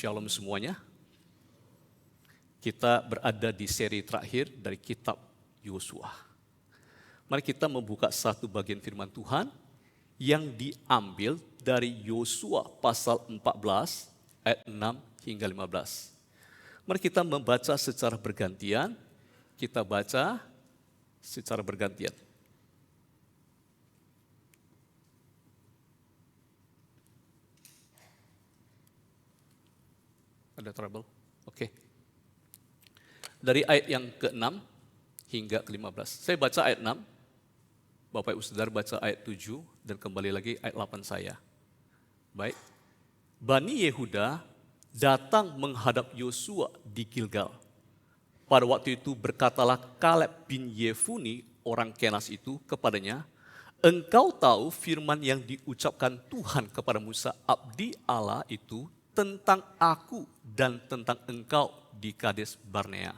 Shalom semuanya. Kita berada di seri terakhir dari kitab Yosua. Mari kita membuka satu bagian firman Tuhan yang diambil dari Yosua pasal 14 ayat 6 hingga 15. Mari kita membaca secara bergantian. Kita baca secara bergantian. Ada trouble? Oke. Dari ayat yang ke-6 hingga ke-15. Saya baca ayat 6, Bapak Ibu Saudara baca ayat 7, dan kembali lagi ayat 8 saya. Baik. Bani Yehuda datang menghadap Yosua di Gilgal. Pada waktu itu berkatalah Kaleb bin Yefune orang Kenas itu kepadanya, "Engkau tahu firman yang diucapkan Tuhan kepada Musa abdi Allah itu tentang aku dan tentang engkau di Kades Barnea.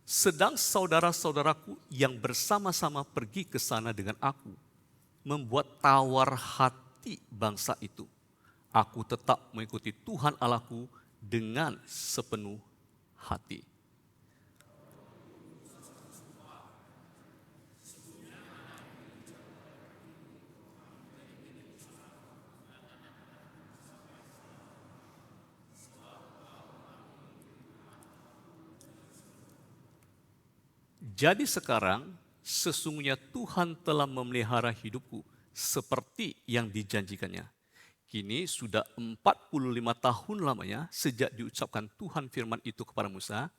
Sedang saudara-saudaraku yang bersama-sama pergi ke sana dengan aku, membuat tawar hati bangsa itu. Aku tetap mengikuti Tuhan Allahku dengan sepenuh hati." Jadi sekarang sesungguhnya Tuhan telah memelihara hidupku seperti yang dijanjikannya. Kini sudah 45 tahun lamanya sejak diucapkan Tuhan firman itu kepada Musa,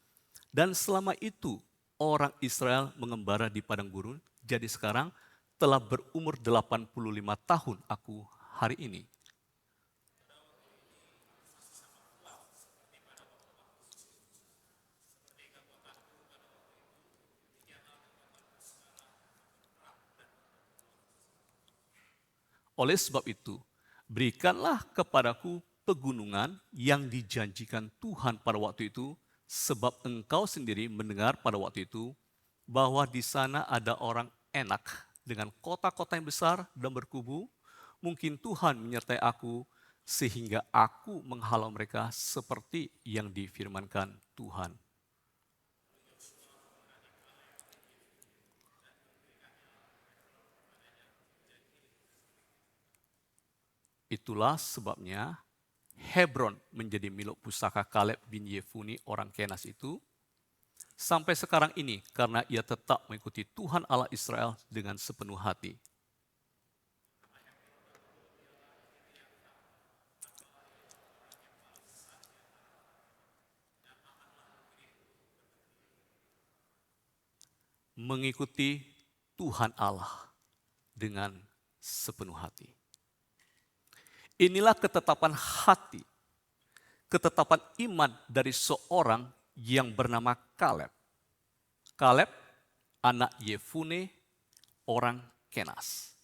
dan selama itu orang Israel mengembara di padang gurun. Jadi sekarang telah berumur 85 tahun aku hari ini. Oleh sebab itu, berikanlah kepadaku pegunungan yang dijanjikan Tuhan pada waktu itu, sebab engkau sendiri mendengar pada waktu itu bahwa di sana ada orang Enak dengan kota-kota yang besar dan berkubu. Mungkin Tuhan menyertai aku sehingga aku menghalau mereka seperti yang difirmankan Tuhan. Itulah sebabnya Hebron menjadi milik pusaka Kaleb bin Yefune orang Kenas itu sampai sekarang ini, karena ia tetap mengikuti Tuhan Allah Israel dengan sepenuh hati. Mengikuti Tuhan Allah dengan sepenuh hati. Inilah ketetapan hati, ketetapan iman dari seorang yang bernama Kaleb. Kaleb, anak Yefune, orang Kenas.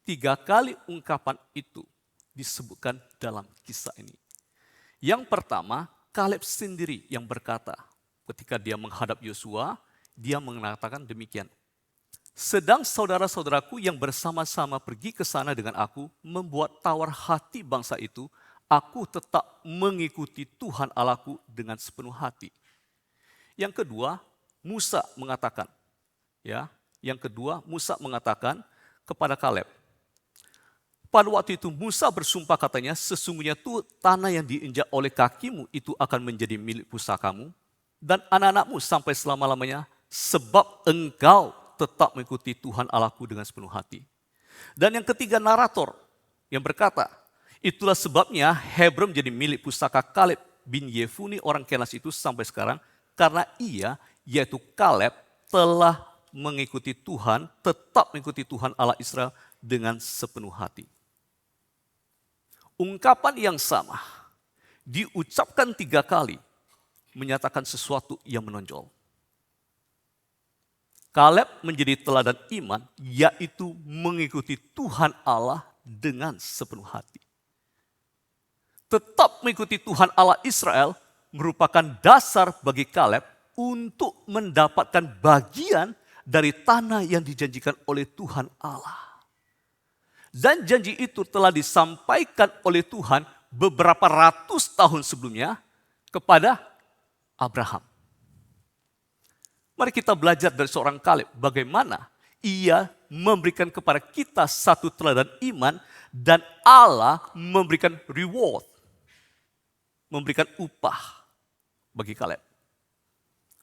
3 kali ungkapan itu disebutkan dalam kisah ini. Yang pertama, Kaleb sendiri yang berkata, ketika dia menghadap Yosua, dia mengatakan demikian. Sedang saudara-saudaraku yang bersama-sama pergi ke sana dengan aku, membuat tawar hati bangsa itu, aku tetap mengikuti Tuhan Allahku dengan sepenuh hati. Yang kedua, Musa mengatakan, kepada Kaleb. Pada waktu itu Musa bersumpah katanya, sesungguhnya tuh tanah yang diinjak oleh kakimu itu akan menjadi milik pusakamu dan anak-anakmu sampai selama-lamanya, sebab engkau tetap mengikuti Tuhan Allahku dengan sepenuh hati. Dan yang ketiga, narator yang berkata, itulah sebabnya Hebron menjadi milik pusaka Kaleb bin Yefune orang Kenas itu sampai sekarang, karena ia, yaitu Kaleb, telah mengikuti Tuhan, tetap mengikuti Tuhan Allah Israel dengan sepenuh hati. Ungkapan yang sama diucapkan 3 kali, menyatakan sesuatu yang menonjol. Kaleb menjadi teladan iman, yaitu mengikuti Tuhan Allah dengan sepenuh hati. Tetap mengikuti Tuhan Allah Israel merupakan dasar bagi Kaleb untuk mendapatkan bagian dari tanah yang dijanjikan oleh Tuhan Allah. Dan janji itu telah disampaikan oleh Tuhan beberapa ratus tahun sebelumnya kepada Abraham. Mari kita belajar dari seorang Kaleb bagaimana ia memberikan kepada kita satu teladan iman dan Allah memberikan reward, memberikan upah bagi Kaleb.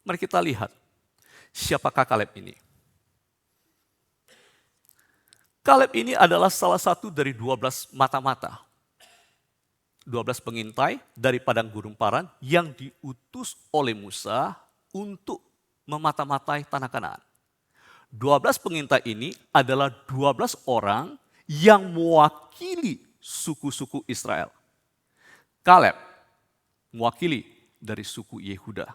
Mari kita lihat siapakah Kaleb ini. Kaleb ini adalah salah satu dari 12 mata-mata. 12 pengintai dari padang gurun Paran yang diutus oleh Musa untuk memata-matai tanah Kanaan. 12 pengintai ini adalah 12 orang yang mewakili suku-suku Israel. Kaleb mewakili dari suku Yehuda.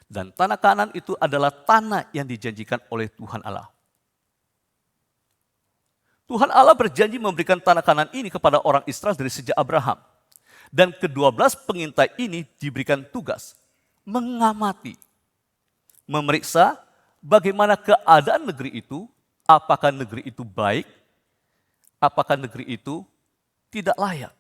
Dan tanah Kanaan itu adalah tanah yang dijanjikan oleh Tuhan Allah. Tuhan Allah berjanji memberikan tanah Kanaan ini kepada orang Israel dari sejak Abraham. Dan ke-12 pengintai ini diberikan tugas mengamati, memeriksa bagaimana keadaan negeri itu, apakah negeri itu baik, apakah negeri itu tidak layak,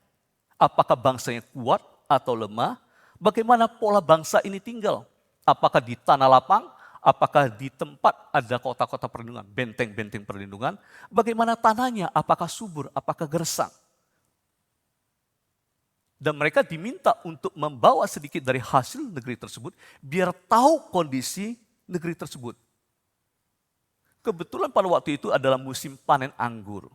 apakah bangsanya kuat atau lemah, bagaimana pola bangsa ini tinggal, apakah di tanah lapang, apakah di tempat ada kota-kota perlindungan, benteng-benteng perlindungan, bagaimana tanahnya, apakah subur, apakah gersang. Dan mereka diminta untuk membawa sedikit dari hasil negeri tersebut, biar tahu kondisi negeri tersebut. Kebetulan pada waktu itu adalah musim panen anggur.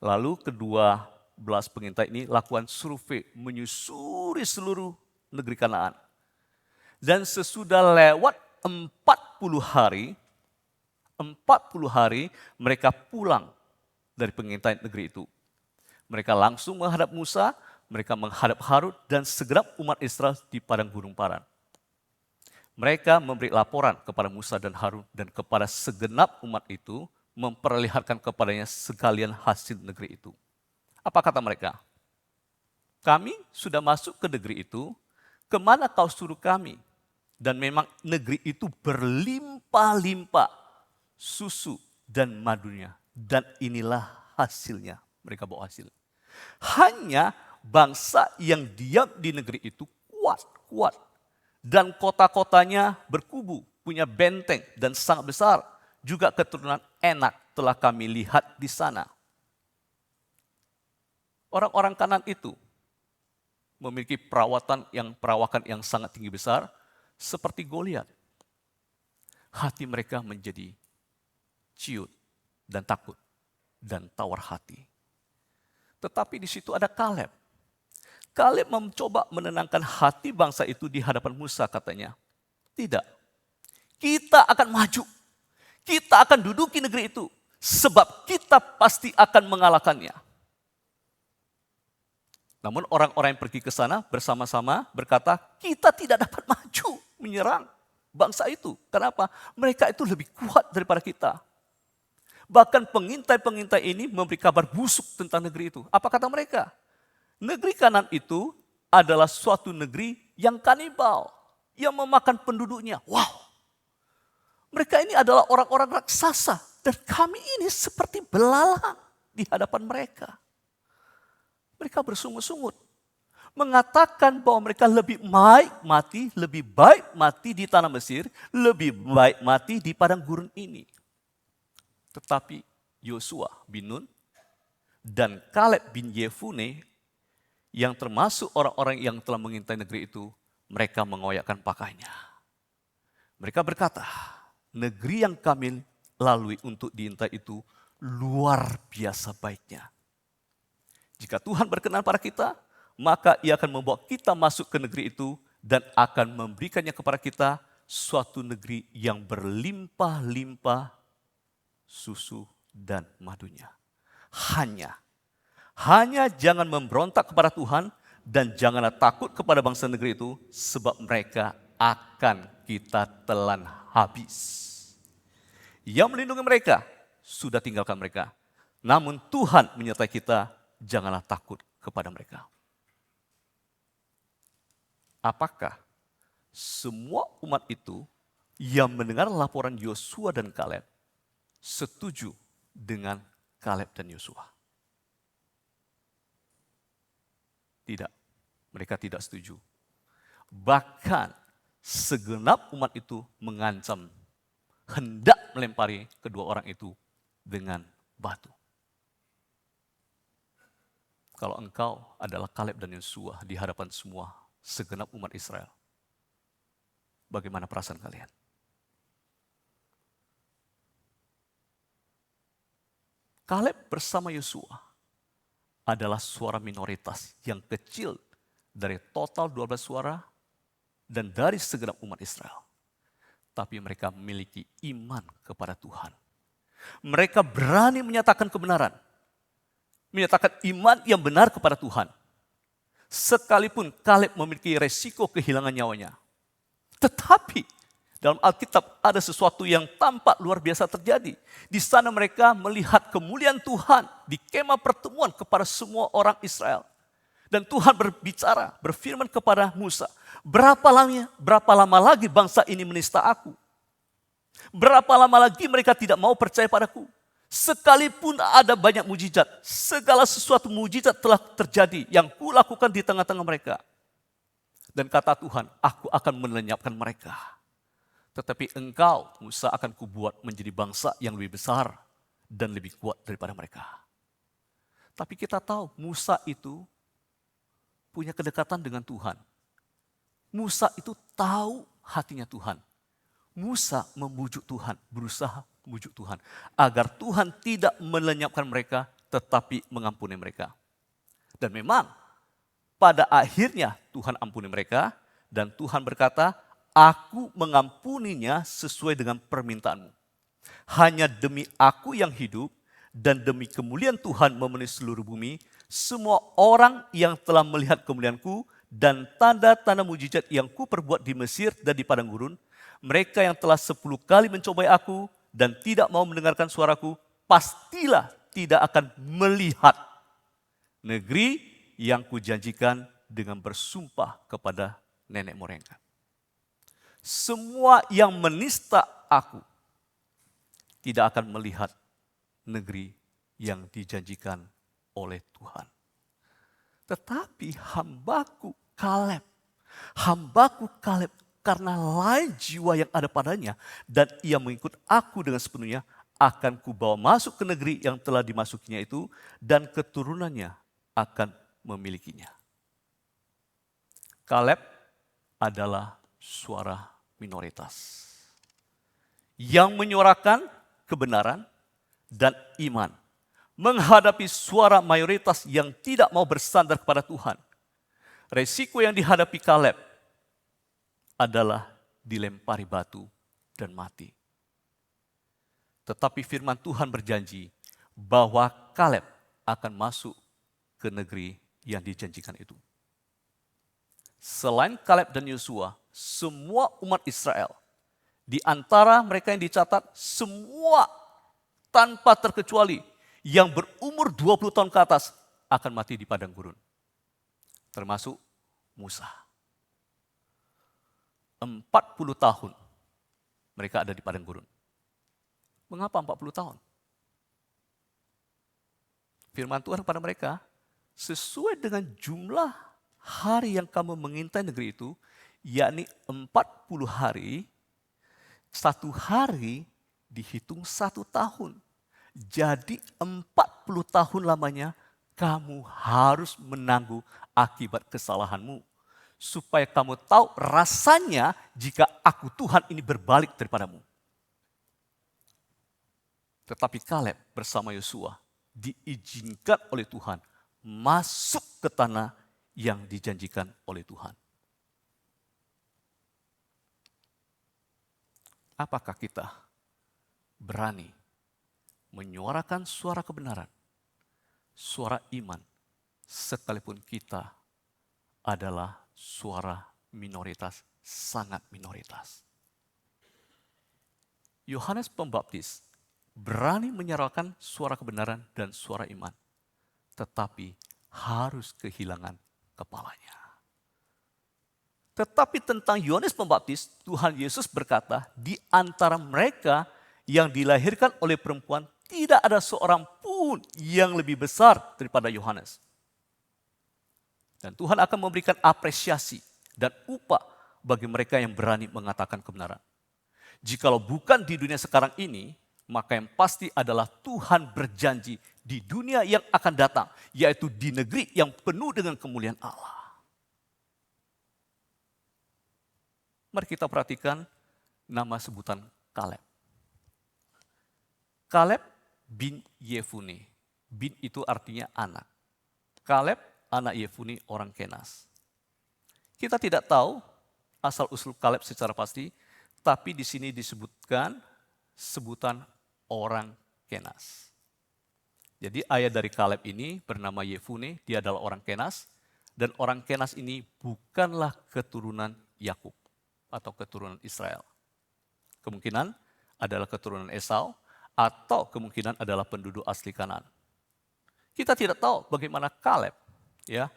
Lalu kedua belas pengintai ini lakukan survei, menyusuri seluruh negeri Kanaan. Dan sesudah lewat 40 hari mereka pulang dari pengintaian negeri itu. Mereka langsung menghadap Musa, mereka menghadap Harun dan segenap umat Israel di padang gurun Paran. Mereka memberi laporan kepada Musa dan Harun dan kepada segenap umat itu, memperlihatkan kepadanya sekalian hasil negeri itu. Apa kata mereka? Kami sudah masuk ke negeri itu, kemana kau suruh kami? Dan memang negeri itu berlimpah-limpah susu dan madunya. Dan inilah hasilnya. Mereka bawa hasil. Hanya bangsa yang diam di negeri itu kuat. Dan kota-kotanya berkubu, punya benteng dan sangat besar. Juga keturunan Enak telah kami lihat di sana. Orang-orang Kanaan itu memiliki perawakan yang sangat tinggi besar, seperti Goliat. Hati mereka menjadi ciut dan takut dan tawar hati. Tetapi di situ ada Kaleb. Kaleb mencoba menenangkan hati bangsa itu di hadapan Musa, katanya. Tidak, kita akan maju. Kita akan duduki negeri itu. Sebab kita pasti akan mengalahkannya. Namun orang-orang yang pergi ke sana bersama-sama berkata, kita tidak dapat maju menyerang bangsa itu. Kenapa? Mereka itu lebih kuat daripada kita. Bahkan pengintai-pengintai ini memberi kabar busuk tentang negeri itu. Apa kata mereka? Negeri Kanaan itu adalah suatu negeri yang kanibal, yang memakan penduduknya. Wow! Mereka ini adalah orang-orang raksasa dan kami ini seperti belalang di hadapan mereka. Mereka bersungut-sungut, mengatakan bahwa mereka lebih baik mati di tanah Mesir, lebih baik mati di padang gurun ini. Tetapi Yosua bin Nun dan Kaleb bin Yefune yang termasuk orang-orang yang telah mengintai negeri itu, mereka mengoyakkan pakainya. Mereka berkata, negeri yang kami lalui untuk diintai itu luar biasa baiknya. Jika Tuhan berkenan pada kita, maka Ia akan membawa kita masuk ke negeri itu dan akan memberikannya kepada kita suatu negeri yang berlimpah-limpah susu dan madunya. Hanya jangan memberontak kepada Tuhan dan janganlah takut kepada bangsa negeri itu, sebab mereka akan kita telan habis. Yang melindungi mereka sudah tinggalkan mereka. Namun Tuhan menyertai kita, janganlah takut kepada mereka. apakah semua umat itu yang mendengar laporan Yosua dan Kaleb setuju dengan Kaleb dan Yosua? Tidak, mereka tidak setuju. Bahkan segenap umat itu mengancam hendak melempari kedua orang itu dengan batu. Kalau engkau adalah Kaleb dan Yosua di hadapan semua segenap umat Israel, bagaimana perasaan kalian? Kaleb bersama Yosua adalah suara minoritas yang kecil dari total 12 suara dan dari segenap umat Israel. Tapi mereka memiliki iman kepada Tuhan. Mereka berani menyatakan kebenaran, menyatakan iman yang benar kepada Tuhan. Sekalipun Kaleb memiliki resiko kehilangan nyawanya. Tetapi dalam Alkitab ada sesuatu yang tampak luar biasa terjadi. Di sana mereka melihat kemuliaan Tuhan di kemah pertemuan kepada semua orang Israel. Dan Tuhan berbicara, berfirman kepada Musa, berapa lama lagi bangsa ini menista aku? Berapa lama lagi mereka tidak mau percaya padaku? Sekalipun ada banyak mujizat, segala sesuatu mujizat telah terjadi yang kulakukan di tengah-tengah mereka. Dan kata Tuhan, aku akan melenyapkan mereka. Tetapi engkau, Musa, akan kubuat menjadi bangsa yang lebih besar dan lebih kuat daripada mereka. Tapi kita tahu Musa itu punya kedekatan dengan Tuhan. Musa itu tahu hatinya Tuhan. Musa membujuk Tuhan, berusaha membujuk Tuhan. Agar Tuhan tidak melenyapkan mereka, tetapi mengampuni mereka. Dan memang pada akhirnya Tuhan ampuni mereka, dan Tuhan berkata, aku mengampuninya sesuai dengan permintaanmu. Hanya demi aku yang hidup, dan demi kemuliaan Tuhan memenuhi seluruh bumi, semua orang yang telah melihat kemuliaanku dan tanda-tanda mujizat yang kuperbuat di Mesir dan di padang gurun, mereka yang telah 10 kali mencobai aku dan tidak mau mendengarkan suaraku, pastilah tidak akan melihat negeri yang kujanjikan dengan bersumpah kepada nenek mereka. Semua yang menista aku tidak akan melihat negeri yang dijanjikan oleh Tuhan. Tetapi hambaku Kaleb karena lain jiwa yang ada padanya dan ia mengikut aku dengan sepenuhnya, akan kubawa masuk ke negeri yang telah dimasukinya itu dan keturunannya akan memilikinya. Kaleb adalah suara minoritas yang menyuarakan kebenaran dan iman menghadapi suara mayoritas yang tidak mau bersandar kepada Tuhan. Resiko yang dihadapi Kaleb adalah dilempari batu dan mati. Tetapi firman Tuhan berjanji bahwa Kaleb akan masuk ke negeri yang dijanjikan itu. Selain Kaleb dan Yosua, semua umat Israel, di antara mereka yang dicatat, semua tanpa terkecuali yang berumur 20 tahun ke atas akan mati di padang gurun. Termasuk Musa. 40 tahun mereka ada di padang gurun. Mengapa 40 tahun? Firman Tuhan kepada mereka, sesuai dengan jumlah hari yang kamu mengintai negeri itu, yakni 40 hari, 1 hari dihitung 1 tahun. Jadi 40 tahun lamanya kamu harus menanggung akibat kesalahanmu. Supaya kamu tahu rasanya jika aku Tuhan ini berbalik daripadamu. Tetapi Kaleb bersama Yosua diizinkan oleh Tuhan masuk ke tanah yang dijanjikan oleh Tuhan. Apakah kita berani menyuarakan suara kebenaran, suara iman, sekalipun kita adalah suara minoritas, sangat minoritas? Yohanes Pembaptis berani menyuarakan suara kebenaran dan suara iman, tetapi harus kehilangan kepalanya. Tetapi tentang Yohanes Pembaptis, Tuhan Yesus berkata, di antara mereka yang dilahirkan oleh perempuan, tidak ada seorang pun yang lebih besar daripada Yohanes. Dan Tuhan akan memberikan apresiasi dan upah bagi mereka yang berani mengatakan kebenaran. Jikalau bukan di dunia sekarang ini, maka yang pasti adalah Tuhan berjanji di dunia yang akan datang, yaitu di negeri yang penuh dengan kemuliaan Allah. Mari kita perhatikan nama sebutan Kaleb. Kaleb bin Yefune. Bin itu artinya anak. Kaleb anak Yefune orang Kenas. Kita tidak tahu asal-usul Kaleb secara pasti, tapi di sini disebutkan sebutan orang Kenas. Jadi ayah dari Kaleb ini bernama Yefune, dia adalah orang Kenas, dan orang Kenas ini bukanlah keturunan Yakub atau keturunan Israel. Kemungkinan adalah keturunan Esau atau kemungkinan adalah penduduk asli Kanaan. Kita tidak tahu bagaimana Kaleb, ya.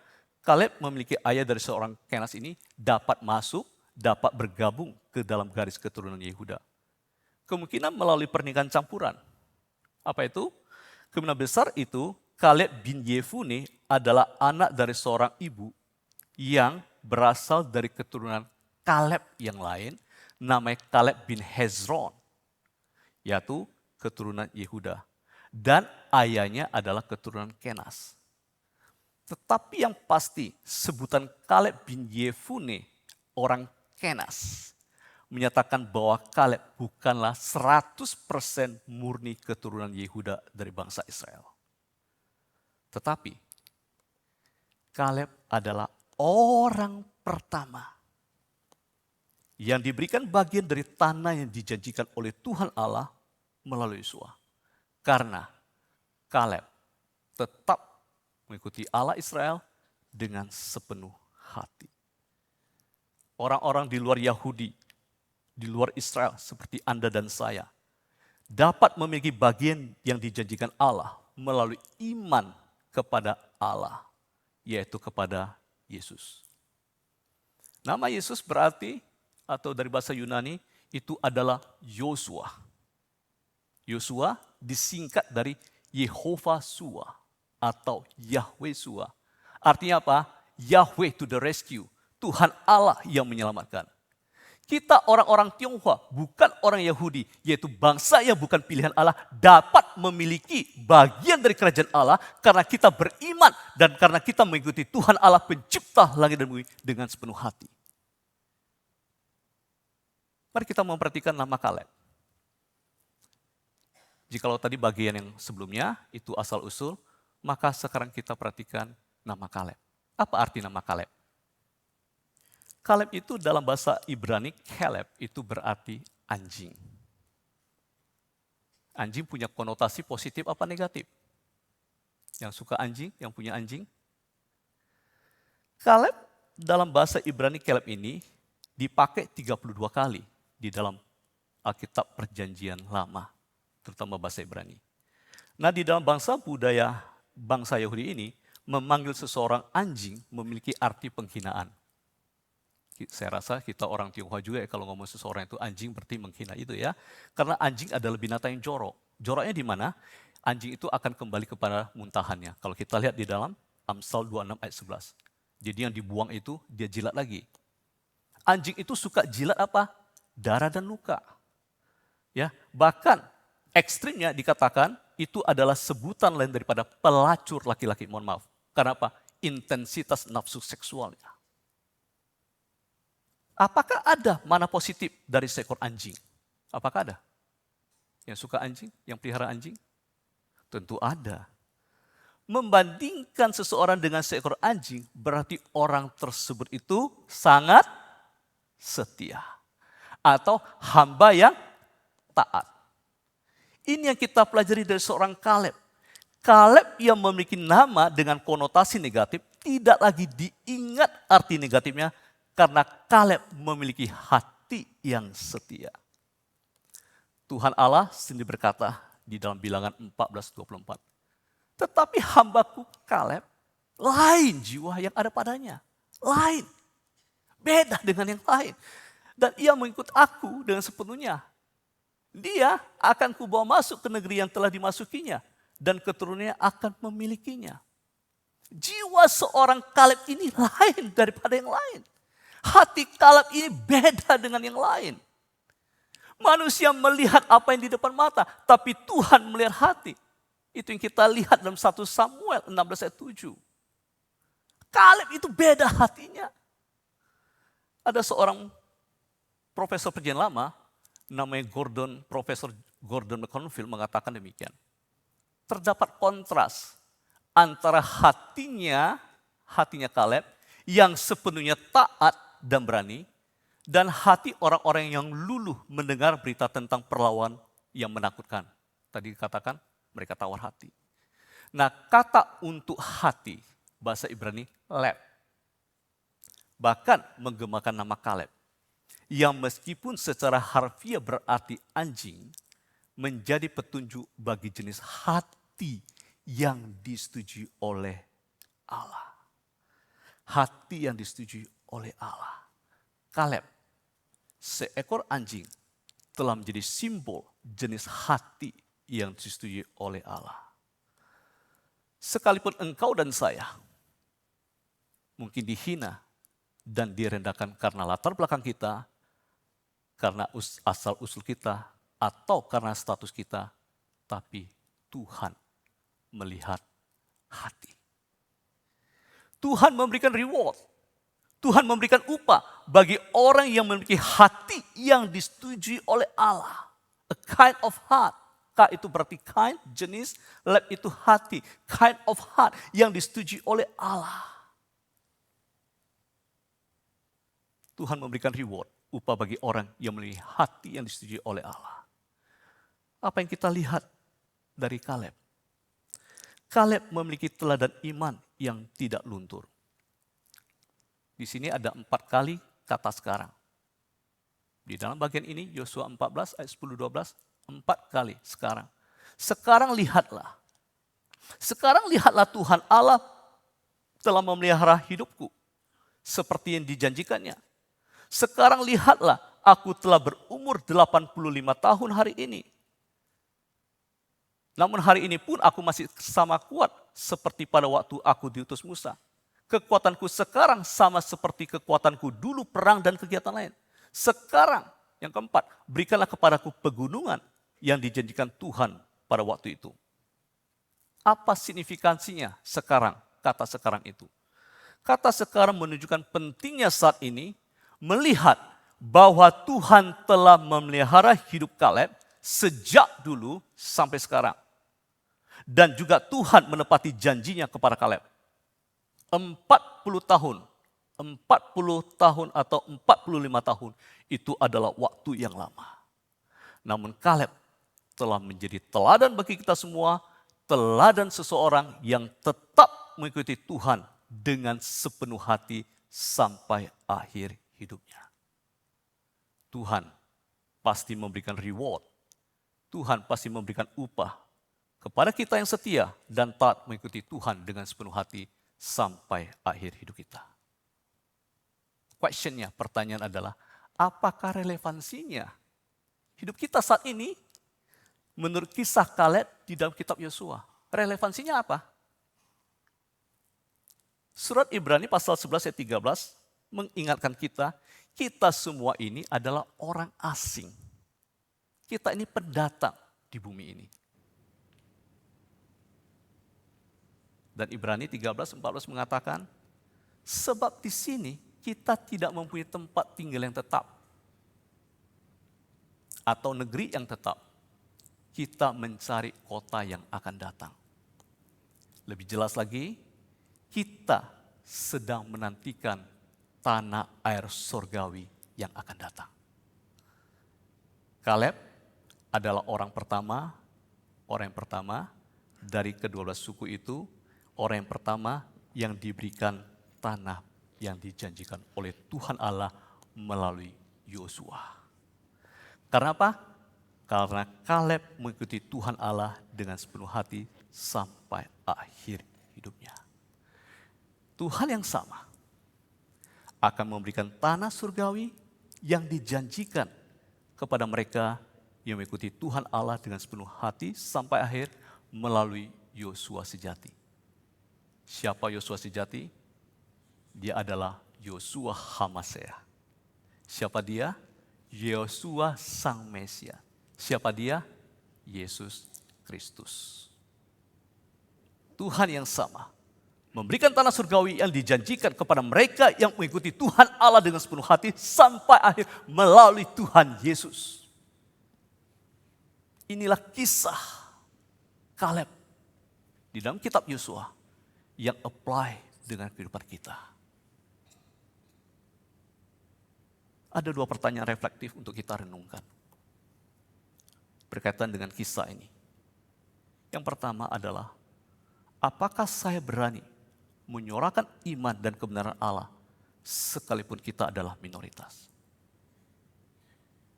Kaleb memiliki ayah dari seorang Kenas ini dapat masuk, dapat bergabung ke dalam garis keturunan Yehuda. Kemungkinan melalui pernikahan campuran. Apa itu? Kemungkinan besar itu Kaleb bin Yefune adalah anak dari seorang ibu yang berasal dari keturunan Kaleb yang lain, namanya Kaleb bin Hezron, yaitu keturunan Yehuda. Dan ayahnya adalah keturunan Kenas. Tetapi yang pasti sebutan Kaleb bin Yefune, orang Kenas, menyatakan bahwa Kaleb bukanlah 100% murni keturunan Yehuda dari bangsa Israel. Tetapi Kaleb adalah orang pertama yang diberikan bagian dari tanah yang dijanjikan oleh Tuhan Allah melalui Yosua. Karena Kaleb tetap mengikuti Allah Israel dengan sepenuh hati. Orang-orang di luar Yahudi, di luar Israel seperti Anda dan saya, dapat memiliki bagian yang dijanjikan Allah melalui iman kepada Allah, yaitu kepada Yesus. Nama Yesus berarti, atau dari bahasa Yunani, itu adalah Yosua. Yosua disingkat dari Yehovah Sua atau Yahweh Sua. Artinya apa? Yahweh to the rescue. Tuhan Allah yang menyelamatkan. Kita orang-orang Tionghoa, bukan orang Yahudi, yaitu bangsa yang bukan pilihan Allah, dapat memiliki bagian dari kerajaan Allah karena kita beriman dan karena kita mengikuti Tuhan Allah pencipta langit dan bumi dengan sepenuh hati. Mari kita memperhatikan nama Kaleb. Jikalau tadi bagian yang sebelumnya itu asal-usul, maka sekarang kita perhatikan nama Kaleb. Apa arti nama Kaleb? Kaleb itu dalam bahasa Ibrani, Kaleb itu berarti anjing. Anjing punya konotasi positif apa negatif? Yang suka anjing, yang punya anjing? Kaleb dalam bahasa Ibrani Kaleb ini dipakai 32 kali di dalam Alkitab Perjanjian Lama, terutama bahasa Ibrani. Nah, di dalam bangsa budaya bangsa Yahudi ini, memanggil seseorang anjing memiliki arti penghinaan. Saya rasa kita orang Tionghoa juga ya, kalau ngomong seseorang itu anjing berarti menghina itu ya. Karena anjing adalah binatang yang jorok. Joroknya di mana? Anjing itu akan kembali kepada muntahannya. Kalau kita lihat di dalam Amsal 26 ayat 11. Jadi yang dibuang itu dia jilat lagi. Anjing itu suka jilat apa? Darah dan luka. Ya, bahkan ekstrimnya dikatakan itu adalah sebutan lain daripada pelacur laki-laki. Mohon maaf. Karena apa? Intensitas nafsu seksualnya. Apakah ada mana positif dari seekor anjing? Apakah ada? Yang suka anjing, yang pelihara anjing? Tentu ada. Membandingkan seseorang dengan seekor anjing, berarti orang tersebut itu sangat setia. Atau hamba yang taat. Ini yang kita pelajari dari seorang Kaleb. Kaleb yang memiliki nama dengan konotasi negatif, tidak lagi diingat arti negatifnya, karena Kaleb memiliki hati yang setia. Tuhan Allah sendiri berkata di dalam Bilangan 14:24. Tetapi hambaku Kaleb, lain jiwa yang ada padanya. Lain. beda dengan yang lain. Dan ia mengikut aku dengan sepenuhnya. Dia akan kubawa masuk ke negeri yang telah dimasukinya, dan keturunannya akan memilikinya. Jiwa seorang Kaleb ini lain daripada yang lain. Hati Kaleb ini beda dengan yang lain. Manusia melihat apa yang di depan mata, tapi Tuhan melihat hati. Itu yang kita lihat dalam 1 Samuel 16 ayat 7. Kaleb itu beda hatinya. Ada seorang profesor perjanjian lama, namanya Profesor Gordon McConville mengatakan demikian. Terdapat kontras antara hatinya Kaleb yang sepenuhnya taat dan berani, dan hati orang-orang yang luluh mendengar berita tentang perlawan yang menakutkan. Tadi dikatakan mereka tawar hati. Nah, kata untuk hati, bahasa Ibrani, leb. Bahkan menggemakan nama Kaleb, yang meskipun secara harfiah berarti anjing, menjadi petunjuk bagi jenis hati yang disetujui oleh Allah. Hati yang disetujui oleh Allah. Kaleb, seekor anjing, telah menjadi simbol jenis hati yang disetujui oleh Allah. Sekalipun engkau dan saya mungkin dihina dan direndahkan karena latar belakang kita, karena asal-usul kita, atau karena status kita, tapi Tuhan melihat hati. Tuhan memberikan reward. Tuhan memberikan upah bagi orang yang memiliki hati yang disetujui oleh Allah. A kind of heart. K itu berarti kind, jenis. Leb itu hati. Kind of heart yang disetujui oleh Allah. Tuhan memberikan reward, upah bagi orang yang memiliki hati yang disetujui oleh Allah. Apa yang kita lihat dari Kaleb? Kaleb memiliki teladan iman yang tidak luntur. Di sini ada 4 kali kata sekarang. Di dalam bagian ini, Yosua 14 ayat 10-12, 4 kali sekarang. Sekarang lihatlah. Sekarang lihatlah Tuhan Allah telah memelihara hidupku seperti yang dijanjikannya. Sekarang lihatlah, aku telah berumur 85 tahun hari ini. Namun hari ini pun aku masih sama kuat seperti pada waktu aku diutus Musa. Kekuatanku sekarang sama seperti kekuatanku dulu perang dan kegiatan lain. Sekarang, yang keempat, berikanlah kepadaku pegunungan yang dijanjikan Tuhan pada waktu itu. Apa signifikansinya sekarang, kata sekarang itu? Kata sekarang menunjukkan pentingnya saat ini melihat bahwa Tuhan telah memelihara hidup Kaleb sejak dulu sampai sekarang. Dan juga Tuhan menepati janjinya kepada Kaleb. 40 tahun atau 45 tahun itu adalah waktu yang lama. Namun Kaleb telah menjadi teladan bagi kita semua, teladan seseorang yang tetap mengikuti Tuhan dengan sepenuh hati sampai akhir hidupnya. Tuhan pasti memberikan reward. Tuhan pasti memberikan upah kepada kita yang setia dan taat mengikuti Tuhan dengan sepenuh hati sampai akhir hidup kita. Questionnya, pertanyaan adalah, apakah relevansinya hidup kita saat ini menurut kisah Kaleb di dalam kitab Yosua? Relevansinya apa? Surat Ibrani pasal 11 ayat 13 mengingatkan kita semua ini adalah orang asing. Kita ini pendatang di bumi ini. Dan Ibrani 13:14 mengatakan, sebab di sini kita tidak mempunyai tempat tinggal yang tetap atau negeri yang tetap. Kita mencari kota yang akan datang. Lebih jelas lagi, kita sedang menantikan tanah air surgawi yang akan datang. Kaleb adalah orang yang pertama dari kedua belas suku itu, orang yang pertama yang diberikan tanah yang dijanjikan oleh Tuhan Allah melalui Yosua. Karena apa? Karena Kaleb mengikuti Tuhan Allah dengan sepenuh hati sampai akhir hidupnya. Tuhan yang sama akan memberikan tanah surgawi yang dijanjikan kepada mereka yang mengikuti Tuhan Allah dengan sepenuh hati sampai akhir melalui Yosua sejati. Siapa Yosua sejati? Dia adalah Yosua Hamaseah. Siapa dia? Yosua Sang Mesia. Siapa dia? Yesus Kristus. Tuhan yang sama memberikan tanah surgawi yang dijanjikan kepada mereka yang mengikuti Tuhan Allah dengan sepenuh hati sampai akhir melalui Tuhan Yesus. Inilah kisah Kaleb di dalam kitab Yosua yang apply dengan kehidupan kita. Ada 2 pertanyaan reflektif untuk kita renungkan berkaitan dengan kisah ini. Yang pertama adalah, apakah saya berani menyuarakan iman dan kebenaran Allah sekalipun kita adalah minoritas?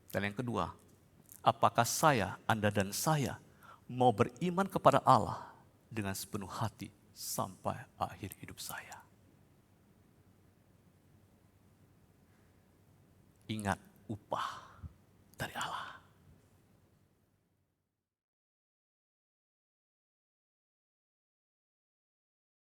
Dan yang kedua, apakah saya, Anda dan saya mau beriman kepada Allah dengan sepenuh hati sampai akhir hidup saya? Ingat upah.